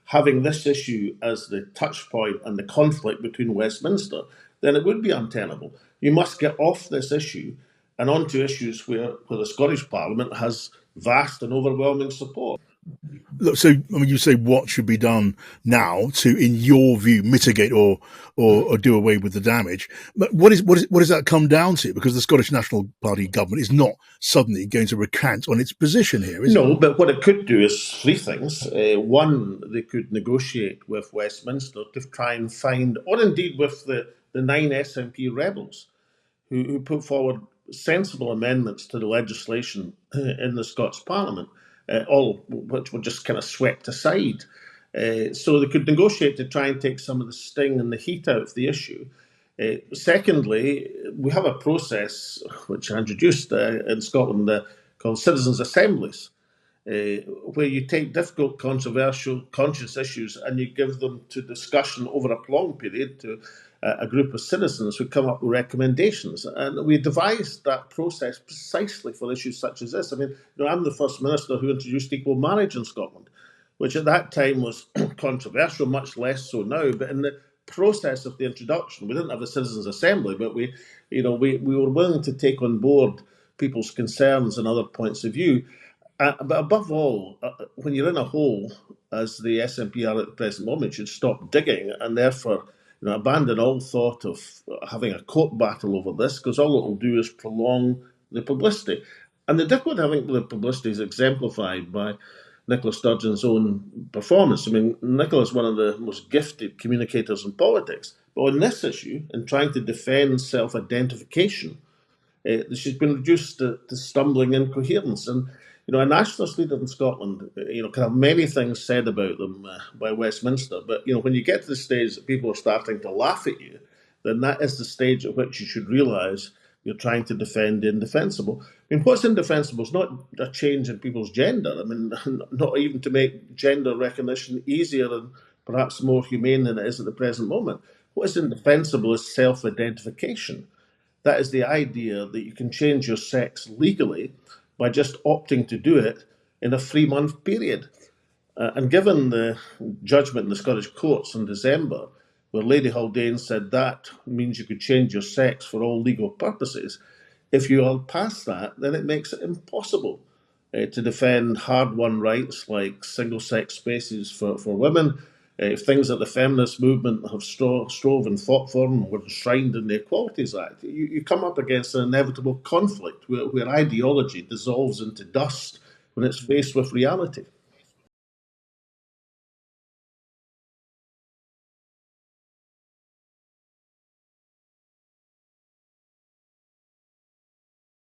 having this issue as the touch point and the conflict between Westminster, then it would be untenable. You must get off this issue and onto issues where the Scottish Parliament has vast and overwhelming support. Look, so I mean, you say what should be done now to, in your view, mitigate or do away with the damage. But what does that come down to? Because the Scottish National Party government is not suddenly going to recant on its position here, is it? No, but what it could do is three things. One, they could negotiate with Westminster to try and find, or indeed with the 9 SNP rebels who put forward sensible amendments to the legislation in the Scots Parliament, all which were just kind of swept aside. So they could negotiate to try and take some of the sting and the heat out of the issue. Secondly, we have a process which I introduced in Scotland called citizens' assemblies, where you take difficult, controversial, conscious issues and you give them to discussion over a long period to a group of citizens who come up with recommendations. And we devised that process precisely for issues such as this. I mean, I'm the first minister who introduced equal marriage in Scotland, which at that time was controversial, much less so now. But in the process of the introduction, we didn't have a citizens' assembly, but we were willing to take on board people's concerns and other points of view. But above all, when you're in a hole, as the SNP are at the present moment, you should stop digging and therefore abandon all thought of having a court battle over this, because all it will do is prolong the publicity. And the difficulty, I think, the publicity is exemplified by Nicola Sturgeon's own performance. I mean, Nicola's one of the most gifted communicators in politics. But on this issue, in trying to defend self-identification, she's been reduced to stumbling incoherence. And a nationalist leader in Scotland, can have many things said about them by Westminster, but when you get to the stage that people are starting to laugh at you, then that is the stage at which you should realise you're trying to defend the indefensible. I mean, what's indefensible is not a change in people's gender. I mean, not even to make gender recognition easier and perhaps more humane than it is at the present moment. What is indefensible is self-identification. That is the idea that you can change your sex legally by just opting to do it in a 3-month period. And given the judgment in the Scottish courts in December, where Lady Haldane said that means you could change your sex for all legal purposes, if you are past that, then it makes it impossible to defend hard-won rights like single-sex spaces for women, things that the feminist movement have strove and fought for and were enshrined in the Equalities Act. You come up against an inevitable conflict where ideology dissolves into dust when it's faced with reality.